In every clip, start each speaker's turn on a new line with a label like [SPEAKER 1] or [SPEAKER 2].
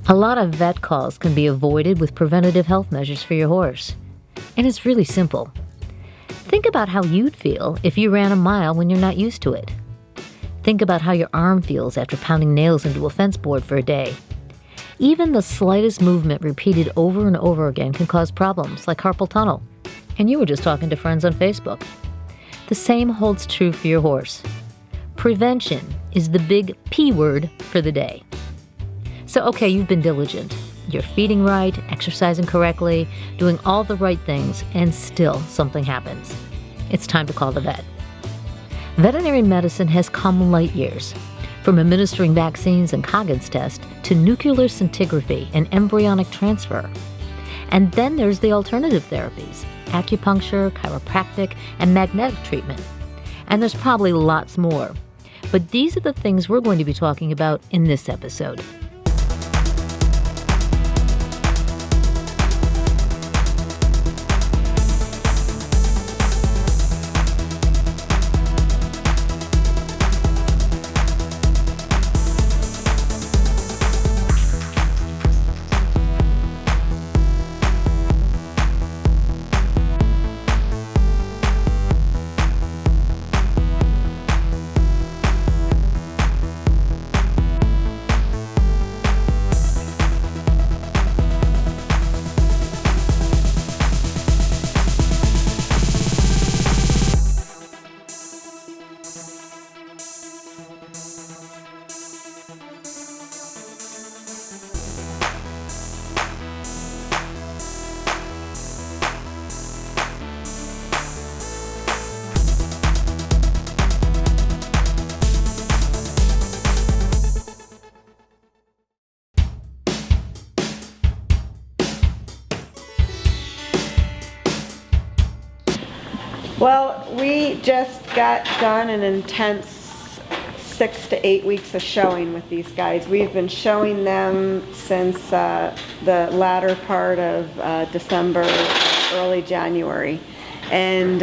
[SPEAKER 1] A lot of vet calls can be avoided with preventative health measures for your horse. And it's really simple. Think about how you'd feel if you ran a mile when you're not used to it. Think about how your arm feels after pounding nails into a fence board for a day. Even the slightest movement repeated over and over again can cause problems like carpal tunnel. And you were just talking to friends on Facebook. The same holds true for your horse. Prevention is the big P word for the day. So, okay, you've been diligent. You're feeding right, exercising correctly, doing all the right things, and still something happens. It's time to call the vet. Veterinary medicine has come light years, from administering vaccines and Coggins test to nuclear scintigraphy and embryonic transfer. And then there's the alternative therapies, acupuncture, chiropractic, and magnetic treatment. And there's probably lots more. But these are the things we're going to be talking about in this episode.
[SPEAKER 2] Well, we just got done an intense 6 to 8 weeks of showing with these guys. We've been showing them since the latter part of December, early January. And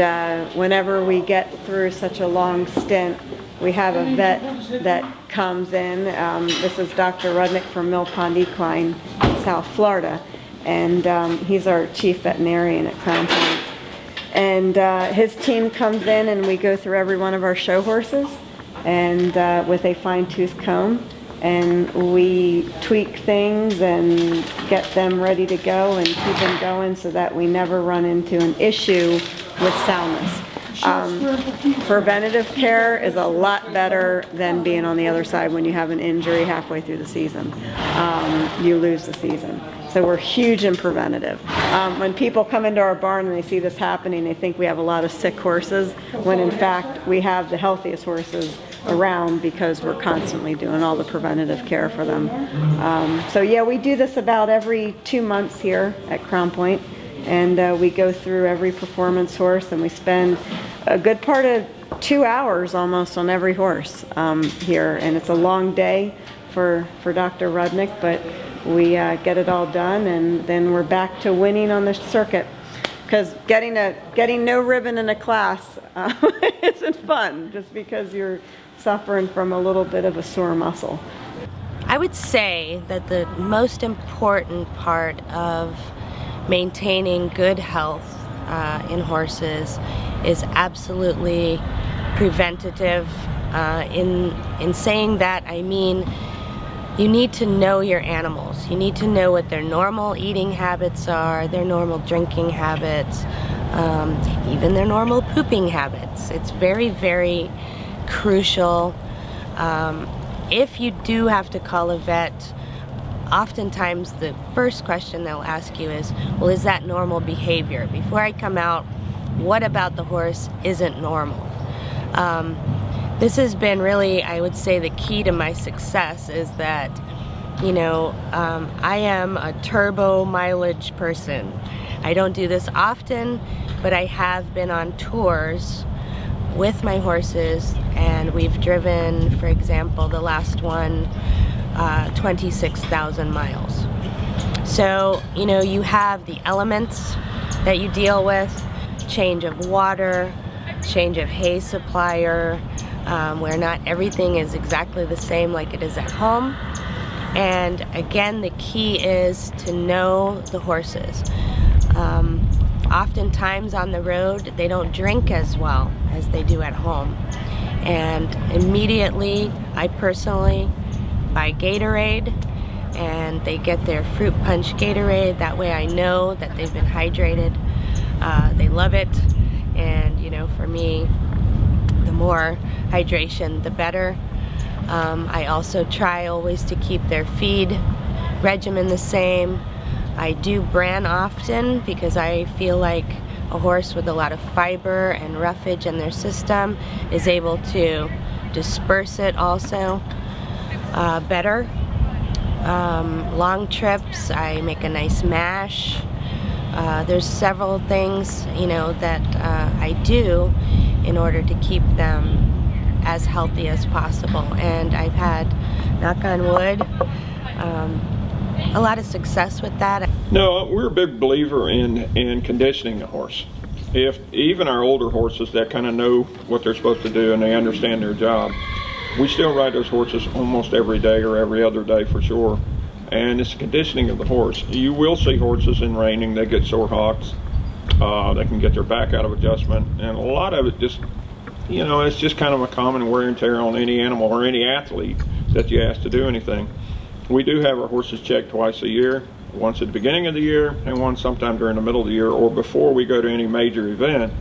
[SPEAKER 2] whenever we get through such a long stint, we have a vet that comes in. This is Dr. Rudnick from Mill Pond Equine in South Florida. And he's our chief veterinarian at Crown Point. And his team comes in and we go through every one of our show horses and with a fine-tooth comb, and we tweak things and get them ready to go and keep them going so that we never run into an issue with soundness. Preventative care is a lot better than being on the other side when you have an injury halfway through the season. You lose the season. So we're huge in preventative. When people come into our barn and they see this happening, they think we have a lot of sick horses, when in fact we have the healthiest horses around because we're constantly doing all the preventative care for them. So yeah, we do this about every 2 months here at Crown Point, and we go through every performance horse, and we spend a good part of 2 hours almost on every horse here, and it's a long day for Dr. Rudnick, but we get it all done, and then we're back to winning on the circuit. Because getting no ribbon in a class isn't fun, just because you're suffering from a little bit of a sore muscle.
[SPEAKER 3] I would say that the most important part of maintaining good health in horses is absolutely preventative. In saying that, I mean you need to know your animals. You need to know what their normal eating habits are, their normal drinking habits, even their normal pooping habits. It's very, very crucial. If you do have to call a vet, oftentimes the first question they'll ask you is, well, is that normal behavior? Before I come out, what about the horse isn't normal? This has been really, I would say, the key to my success is that, you know, I am a turbo mileage person. I don't do this often, but I have been on tours with my horses, and we've driven, for example, the last one, 26,000 miles. So, you know, you have the elements that you deal with, change of water, change of hay supplier, where not everything is exactly the same like it is at home. And again, the key is to know the horses. Oftentimes on the road, they don't drink as well as they do at home. And immediately, I personally buy Gatorade, and they get their fruit punch Gatorade. That way I know that they've been hydrated. They love it, and you know, for me, the more hydration, the better. I also try always to keep their feed regimen the same. I do bran often because I feel like a horse with a lot of fiber and roughage in their system is able to disperse it also better. Long trips, I make a nice mash. There's several things, you know, that I do in order to keep them as healthy as possible. And I've had, knock on wood, a lot of success with that.
[SPEAKER 4] No, we're a big believer in conditioning a horse. If even our older horses that kind of know what they're supposed to do and they understand their job, we still ride those horses almost every day or every other day for sure. And it's the conditioning of the horse. You will see horses in reining, they get sore hocks, they can get their back out of adjustment, and a lot of it just, you know, it's just kind of a common wear and tear on any animal or any athlete that you ask to do anything. We do have our horses checked twice a year, once at the beginning of the year and once sometime during the middle of the year or before we go to any major event,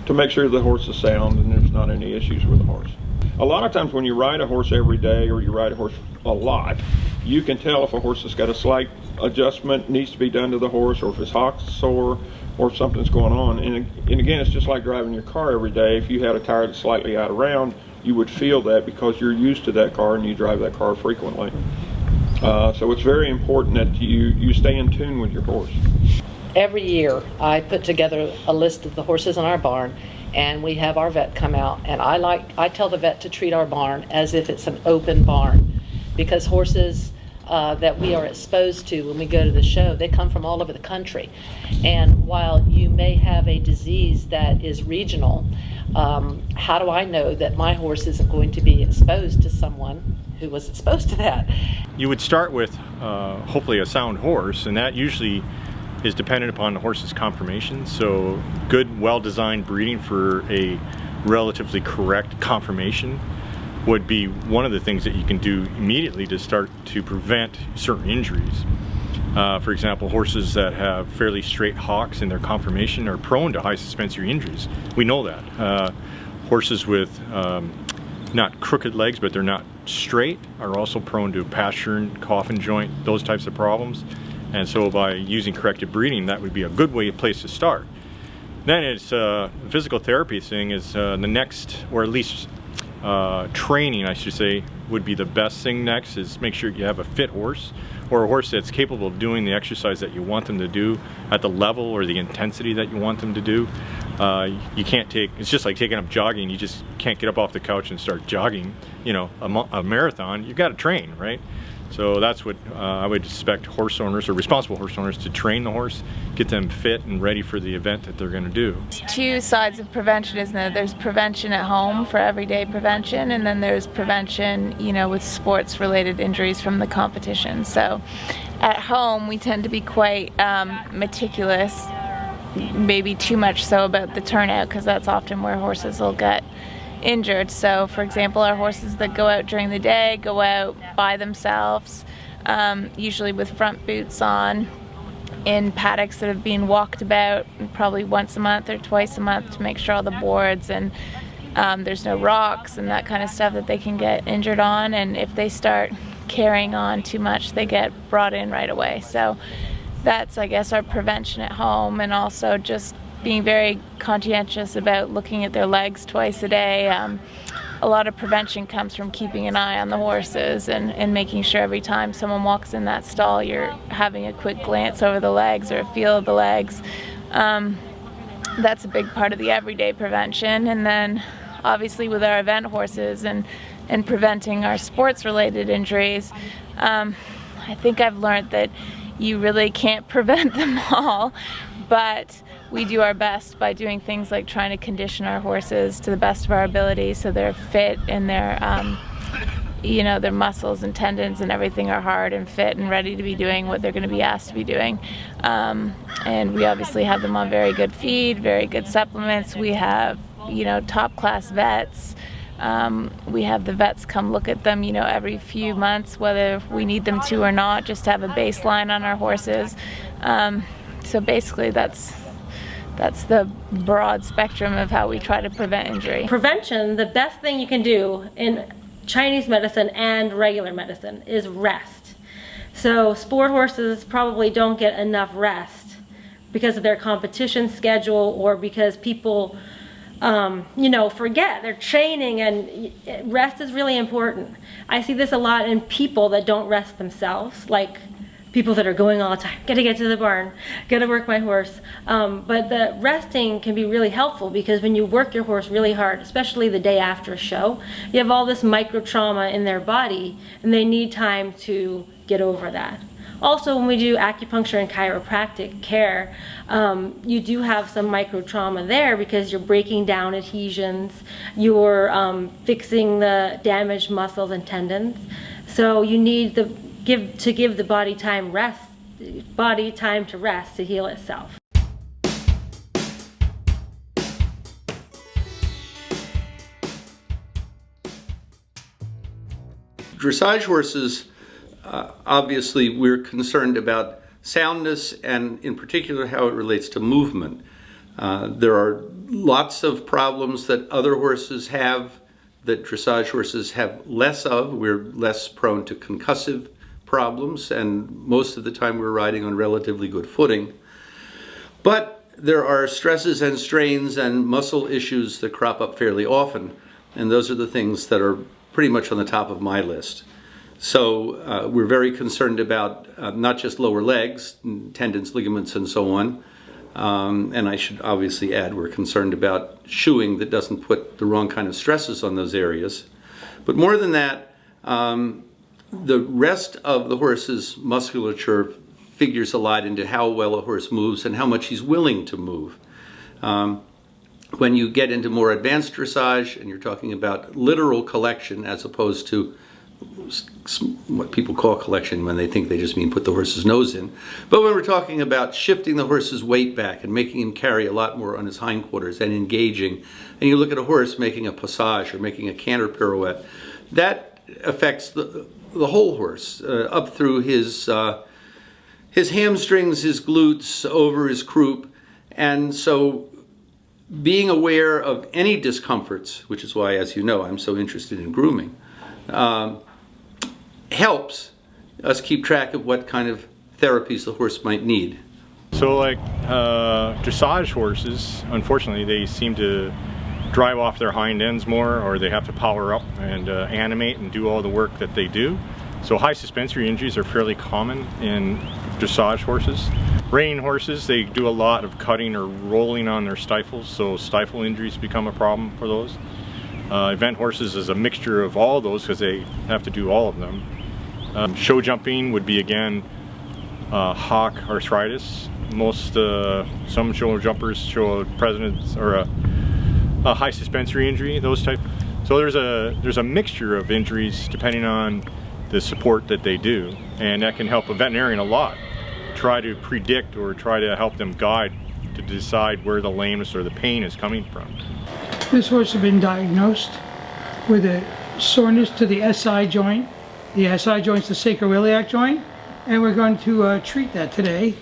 [SPEAKER 4] to make sure the horse is sound and there's not any issues with the horse. A lot of times when you ride a horse every day or you ride a horse a lot, you can tell if a horse has got a slight adjustment needs to be done to the horse, or if his hock's sore or something's going on. And again, it's just like driving your car every day. If you had a tire that's slightly out of round, you would feel that because you're used to that car and you drive that car frequently. So it's very important that you stay in tune with your horse.
[SPEAKER 5] Every year I put together a list of the horses in our barn, and we have our vet come out, and I tell the vet to treat our barn as if it's an open barn, because horses that we are exposed to when we go to the show, they come from all over the country. And while you may have a disease that is regional, how do I know that my horse isn't going to be exposed to someone who was exposed to that?
[SPEAKER 6] You would start with hopefully a sound horse, and that usually is dependent upon the horse's conformation. So good, well-designed breeding for a relatively correct conformation would be one of the things that you can do immediately to start to prevent certain injuries. For example, horses that have fairly straight hocks in their conformation are prone to high suspensory injuries. We know that. Horses with not crooked legs, but they're not straight, are also prone to pastern, coffin joint, those types of problems. And so by using corrective breeding, that would be a good place to start. Then it's physical therapy thing is the next, or at least training, I should say, would be the best thing next, is make sure you have a fit horse, or a horse that's capable of doing the exercise that you want them to do at the level or the intensity that you want them to do. You can't it's just like taking up jogging. You just can't get up off the couch and start jogging, you know, a marathon. You've got to train, right? So that's what I would expect horse owners, or responsible horse owners, to train the horse, get them fit and ready for the event that they're going to do.
[SPEAKER 7] Two sides of prevention, isn't it? There's prevention at home for everyday prevention, and then there's prevention, you know, with sports-related injuries from the competition. So at home, we tend to be quite meticulous, maybe too much so about the turnout, because that's often where horses will get injured. So for example, our horses that go out during the day go out by themselves, usually with front boots on, in paddocks that have been walked about probably once a month or twice a month to make sure all the boards and there's no rocks and that kind of stuff that they can get injured on. And if they start carrying on too much, they get brought in right away. So that's, I guess, our prevention at home, and also just being very conscientious about looking at their legs twice a day. A lot of prevention comes from keeping an eye on the horses and making sure every time someone walks in that stall, you're having a quick glance over the legs or a feel of the legs. That's a big part of the everyday prevention. And then obviously with our event horses and preventing our sports-related injuries, I think I've learned that you really can't prevent them all, but we do our best by doing things like trying to condition our horses to the best of our ability so they're fit and they're you know, their muscles and tendons and everything are hard and fit and ready to be doing what they're going to be asked to be doing. And we obviously have them on very good feed, very good supplements. We have, you know, top class vets. We have the vets come look at them, you know, every few months, whether we need them to or not, just to have a baseline on our horses. So basically that's the broad spectrum of how we try to prevent injury.
[SPEAKER 8] Prevention, the best thing you can do in Chinese medicine and regular medicine is rest. So sport horses probably don't get enough rest because of their competition schedule, or because people you know, forget they're training, and rest is really important. I see this a lot in people that don't rest themselves, like people that are going all the time, gotta get to the barn, gotta work my horse. But the resting can be really helpful, because when you work your horse really hard, especially the day after a show, you have all this micro trauma in their body, and they need time to get over that. Also, when we do acupuncture and chiropractic care, you do have some micro trauma there, because you're breaking down adhesions, you're fixing the damaged muscles and tendons. So you need to give the body time to rest to heal itself.
[SPEAKER 9] Dressage horses, obviously we're concerned about soundness, and in particular how it relates to movement. There are lots of problems that other horses have that dressage horses have less of. We're less prone to concussive problems, and most of the time we're riding on relatively good footing. But there are stresses and strains and muscle issues that crop up fairly often, and those are the things that are pretty much on the top of my list. So we're very concerned about not just lower legs, tendons, ligaments, and so on. And I should obviously add, we're concerned about shoeing that doesn't put the wrong kind of stresses on those areas. But more than that, the rest of the horse's musculature figures a lot into how well a horse moves and how much he's willing to move. When you get into more advanced dressage, and you're talking about literal collection as opposed to what people call collection when they think they just mean put the horse's nose in. But when we're talking about shifting the horse's weight back and making him carry a lot more on his hindquarters and engaging, and you look at a horse making a passage or making a canter pirouette, that affects the whole horse, up through his hamstrings, his glutes, over his croup. And so being aware of any discomforts, which is why, as you know, I'm so interested in grooming, helps us keep track of what kind of therapies the horse might need.
[SPEAKER 6] So like dressage horses, unfortunately, they seem to drive off their hind ends more, or they have to power up and animate and do all the work that they do. So high suspensory injuries are fairly common in dressage horses. Reining horses, they do a lot of cutting or rolling on their stifles, so stifle injuries become a problem for those. Event horses is a mixture of all those because they have to do all of them. Show jumping would be, again, hock arthritis. Some show jumpers show a precedence or a high suspensory injury, those type. So there's a mixture of injuries depending on the support that they do, and that can help a veterinarian a lot. Try to predict or try to help them guide to decide where the lameness or the pain is coming from.
[SPEAKER 10] This horse has been diagnosed with a soreness to the SI joint. The SI joint is the sacroiliac joint, and we're going to treat that today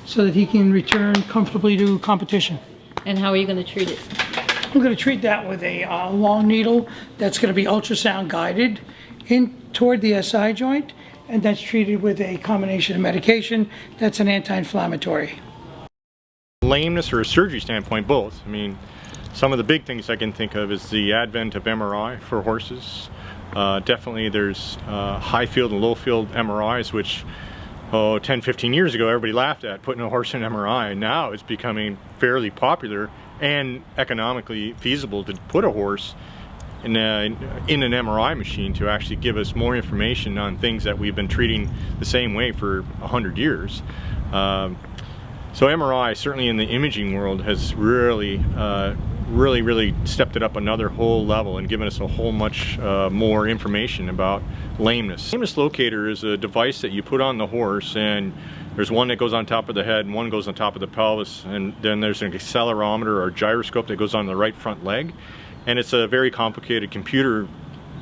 [SPEAKER 10] so that he can return comfortably to competition.
[SPEAKER 1] And how are you going to treat it?
[SPEAKER 10] I'm going to treat that with a long needle that's going to be ultrasound guided in toward the SI joint, and that's treated with a combination of medication that's an anti-inflammatory.
[SPEAKER 6] Lameness or a surgery standpoint, both. I mean, some of the big things I can think of is the advent of MRI for horses. Definitely there's high field and low field MRIs, which 10-15 years ago everybody laughed at putting a horse in MRI. Now it's becoming fairly popular and economically feasible to put a horse in an MRI machine to actually give us more information on things that we've been treating the same way for 100 years. So MRI, certainly in the imaging world, has really really stepped it up another whole level and given us a whole much more information about lameness. Lameness locator is a device that you put on the horse, and there's one that goes on top of the head and one goes on top of the pelvis, and then there's an accelerometer or gyroscope that goes on the right front leg, and it's a very complicated computer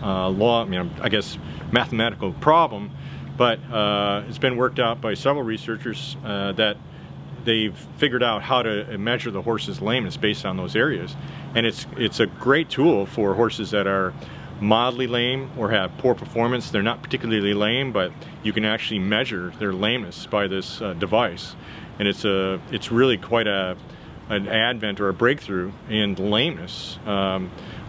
[SPEAKER 6] I guess mathematical problem, but it's been worked out by several researchers that they've figured out how to measure the horse's lameness based on those areas. And it's a great tool for horses that are mildly lame or have poor performance. They're not particularly lame, but you can actually measure their lameness by this device. And it's really quite an advent or a breakthrough in lameness.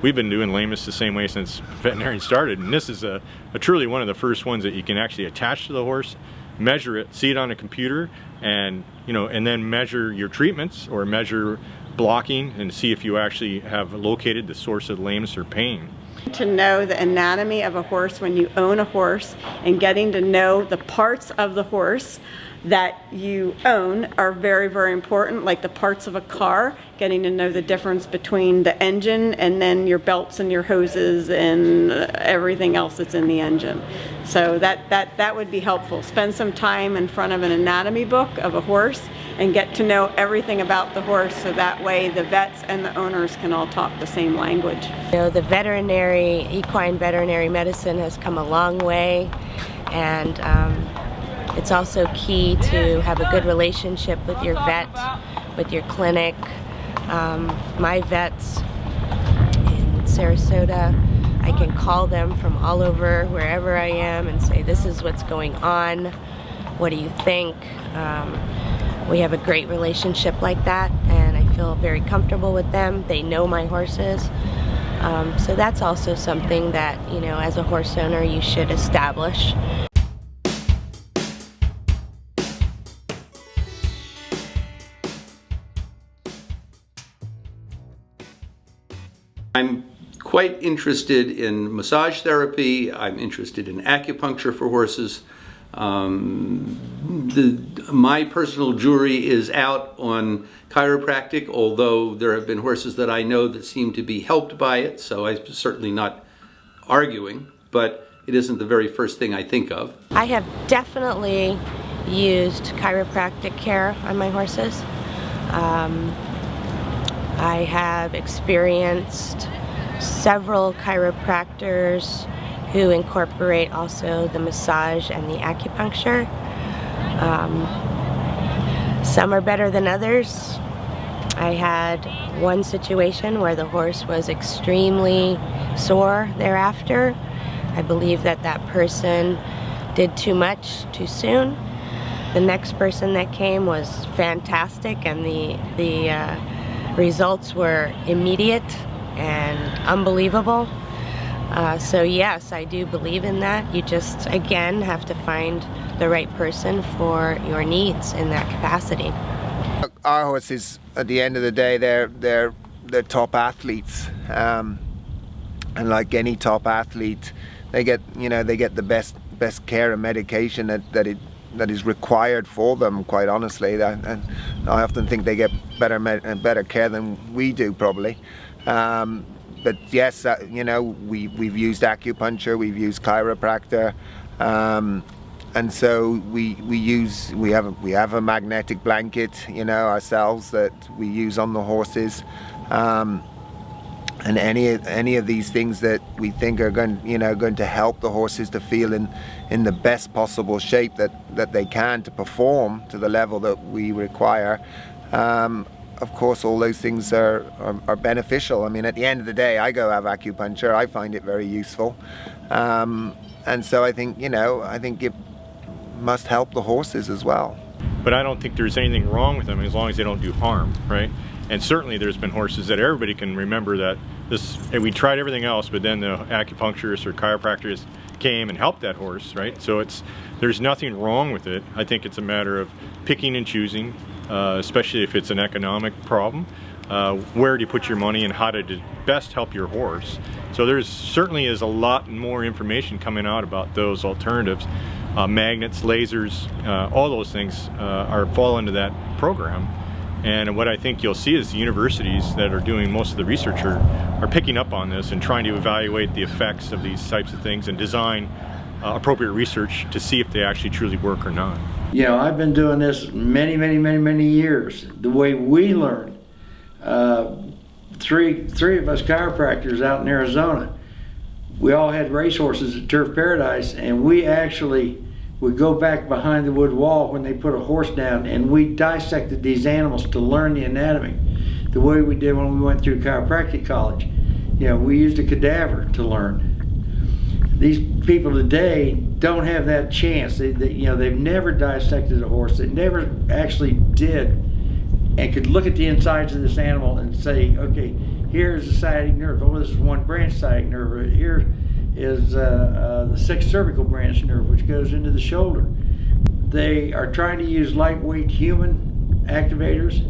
[SPEAKER 6] We've been doing lameness the same way since veterinarian started, and this is a truly one of the first ones that you can actually attach to the horse, measure it, see it on a computer, and and then measure your treatments or measure blocking and see if you actually have located the source of lameness or pain.
[SPEAKER 2] To know the anatomy of a horse when you own a horse, and getting to know the parts of the horse that you own are very, very important, like the parts of a car, getting to know the difference between the engine and then your belts and your hoses and everything else that's in the engine. So that would be helpful. Spend some time in front of an anatomy book of a horse and get to know everything about the horse, so that way the vets and the owners can all talk the same language.
[SPEAKER 3] The equine veterinary medicine has come a long way, and it's also key to have a good relationship with your vet, with your clinic. My vets in Sarasota, I can call them from all over, wherever I am, and say, this is what's going on, what do you think? We have a great relationship like that, and I feel very comfortable with them. They know my horses. So that's also something that, as a horse owner, you should establish.
[SPEAKER 9] I'm quite interested in massage therapy. I'm interested in acupuncture for horses. My personal jury is out on chiropractic, although there have been horses that I know that seem to be helped by it, so I'm certainly not arguing, but it isn't the very first thing I think of.
[SPEAKER 3] I have definitely used chiropractic care on my horses. I have experienced several chiropractors who incorporate also the massage and the acupuncture. Some are better than others. I had one situation where the horse was extremely sore thereafter. I believe that person did too much too soon. The next person that came was fantastic, and the results were immediate and unbelievable. So yes, I do believe in that. You just, again, have to find the right person for your needs in that capacity.
[SPEAKER 11] Our horses, at the end of the day, they're top athletes, and like any top athlete, they get the best care and medication that is required for them. Quite honestly, and I often think they get better care than we do, probably. But yes, we've used acupuncture, we've used chiropractor, and so we have a magnetic blanket, ourselves, that we use on the horses, and any of these things that we think are going to help the horses to feel in the best possible shape that they can to perform to the level that we require. Of course, all those things are beneficial. I mean, at the end of the day, I go have acupuncture. I find it very useful, and so I think it must help the horses as well.
[SPEAKER 6] But I don't think there's anything wrong with them as long as they don't do harm, right? And certainly there's been horses that everybody can remember that we tried everything else, but then the acupuncturist or chiropractorist came and helped that horse, right? So there's nothing wrong with it. I think it's a matter of picking and choosing, especially if it's an economic problem. Where do you put your money and how to best help your horse? So there certainly is a lot more information coming out about those alternatives. Magnets, lasers, all those things fall into that program. And what I think you'll see is the universities that are doing most of the research are picking up on this and trying to evaluate the effects of these types of things and design appropriate research to see if they actually truly work or not.
[SPEAKER 12] You know, I've been doing this many years. The way we learn, three of us chiropractors out in Arizona, we all had racehorses at Turf Paradise, and we actually would go back behind the wood wall when they put a horse down, and we dissected these animals to learn the anatomy, the way we did when we went through chiropractic college. You know, we used a cadaver to learn. These people today don't have that chance. You know, they've never dissected a horse. They never actually did, and could look at the insides of this animal and say, okay, here's the sciatic nerve. Oh, this is one branch sciatic nerve. Here is the sixth cervical branch nerve, which goes into the shoulder. They are trying to use lightweight human activators,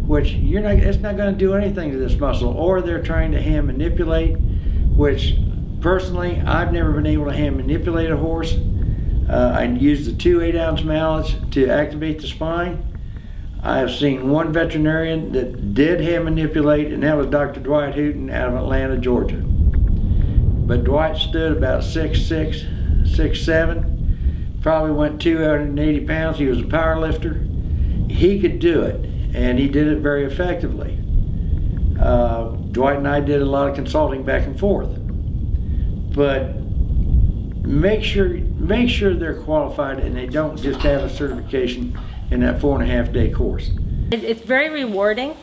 [SPEAKER 12] which it's not going to do anything to this muscle. Or they're trying to hand manipulate, which personally, I've never been able to hand manipulate a horse. I use the 2 8-ounce mallets to activate the spine. I have seen one veterinarian that did hand manipulate, and that was Dr. Dwight Hooten out of Atlanta, Georgia. But Dwight stood about 6'6", 6'7", probably went 280 pounds. He was a power lifter. He could do it, and he did it very effectively. Dwight and I did a lot of consulting back and forth. But make sure they're qualified and they don't just have a certification in that 4.5-day course.
[SPEAKER 8] It's very rewarding.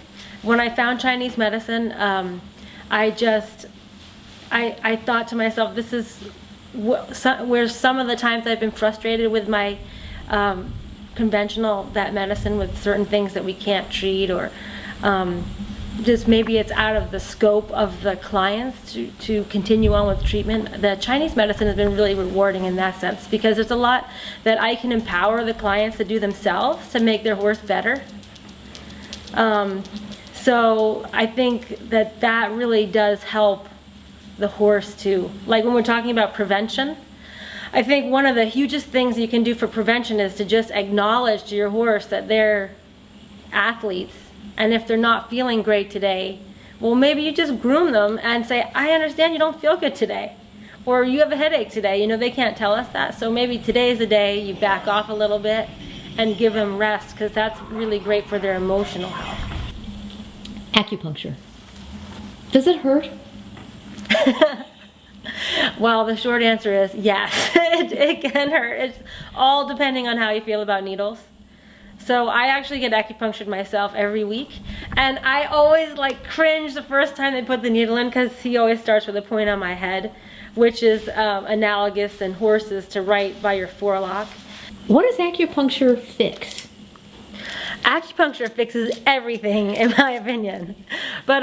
[SPEAKER 8] When I found Chinese medicine, I thought to myself, this is where some of the times I've been frustrated with my conventional vet medicine, with certain things that we can't treat, or just maybe it's out of the scope of the clients to continue on with treatment. The Chinese medicine has been really rewarding in that sense, because there's a lot that I can empower the clients to do themselves to make their horse better. So I think that really does help the horse to, like when we're talking about prevention, I think one of the hugest things you can do for prevention is to just acknowledge to your horse that they're athletes. And if they're not feeling great today, well, maybe you just groom them and say, I understand you don't feel good today, or you have a headache today. You know, they can't tell us that. So maybe today is the day you back off a little bit and give them rest, because that's really great for their emotional health.
[SPEAKER 1] Acupuncture. Does it hurt?
[SPEAKER 8] Well, the short answer is yes. It can hurt. It's all depending on how you feel about needles. So I actually get acupunctured myself every week, and I always cringe the first time they put the needle in, because he always starts with a point on my head, which is analogous in horses to right by your forelock.
[SPEAKER 1] What does acupuncture fix?
[SPEAKER 8] Acupuncture fixes everything, in my opinion. But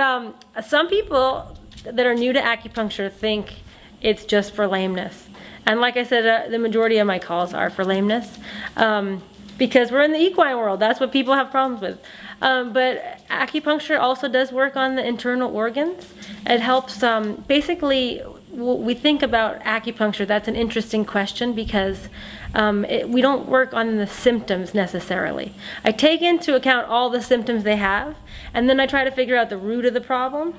[SPEAKER 8] some people that are new to acupuncture think it's just for lameness. And like I said, the majority of my calls are for lameness. Because we're in the equine world, that's what people have problems with. But acupuncture also does work on the internal organs. It helps, basically, we think about acupuncture, that's an interesting question, because we don't work on the symptoms necessarily. I take into account all the symptoms they have, and then I try to figure out the root of the problem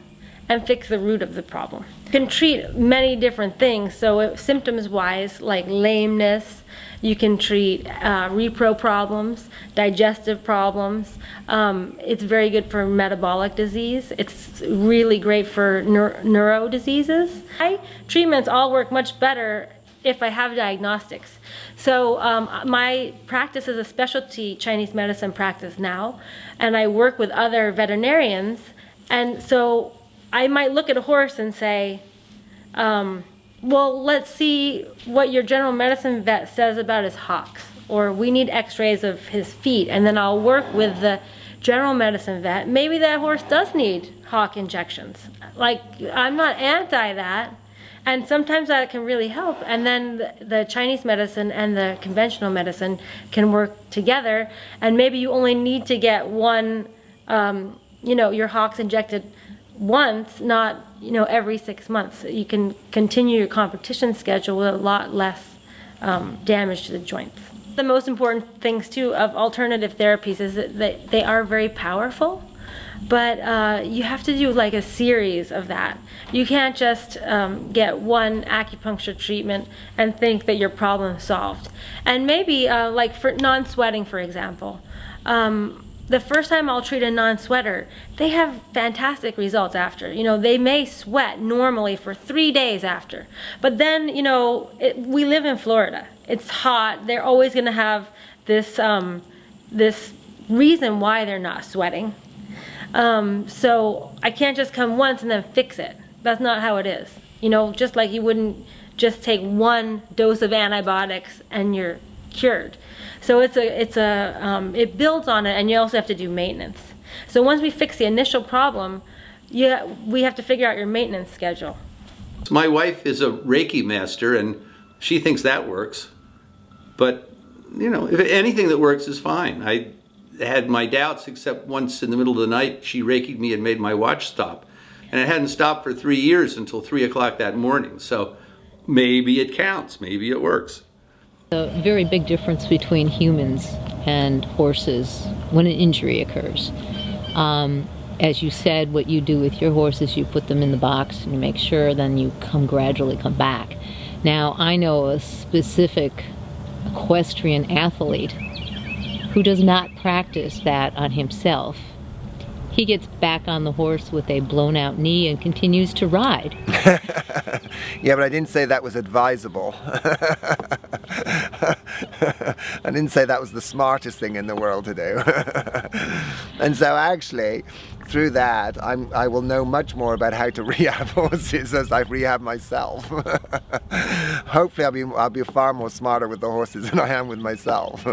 [SPEAKER 8] and fix the root of the problem. You can treat many different things, so symptoms-wise, like lameness, you can treat repro problems, digestive problems. It's very good for metabolic disease. It's really great for neuro diseases. My treatments all work much better if I have diagnostics. So my practice is a specialty Chinese medicine practice now, and I work with other veterinarians, and so I might look at a horse and say, well, let's see what your general medicine vet says about his hocks, or we need x-rays of his feet, and then I'll work with the general medicine vet. Maybe that horse does need hock injections. I'm not anti that, and sometimes that can really help, and then the Chinese medicine and the conventional medicine can work together, and maybe you only need to get one, your hocks injected once, not every 6 months. You can continue your competition schedule with a lot less damage to the joints. The most important things too of alternative therapies is that they are very powerful, but you have to do like a series of that. You can't just get one acupuncture treatment and think that your problem's solved. And maybe like for non-sweating, for example, the first time I'll treat a non-sweater, they have fantastic results after. You know, they may sweat normally for 3 days after. But then, you know, we live in Florida. It's hot. They're always going to have this, this reason why they're not sweating. So I can't just come once and then fix it. That's not how it is. You know, just like you wouldn't just take one dose of antibiotics and you're cured. So it builds on it, and you also have to do maintenance. So once we fix the initial problem, we have to figure out your maintenance schedule.
[SPEAKER 9] My wife is a Reiki master, and she thinks that works. But, you know, if anything that works is fine. I had my doubts, except once in the middle of the night, she Reiki'd me and made my watch stop. And it hadn't stopped for 3 years until 3 o'clock that morning. So maybe it counts, maybe it works.
[SPEAKER 1] A very big difference between humans and horses when an injury occurs. As you said, what you do with your horses, you put them in the box and you make sure, then you gradually come back. Now, I know a specific equestrian athlete who does not practice that on himself. He gets back on the horse with a blown out knee and continues to ride.
[SPEAKER 11] Yeah, but I didn't say that was advisable. I didn't say that was the smartest thing in the world to do. And so actually, through that, I will know much more about how to rehab horses as I've rehabbed myself. Hopefully I'll be far more smarter with the horses than I am with myself.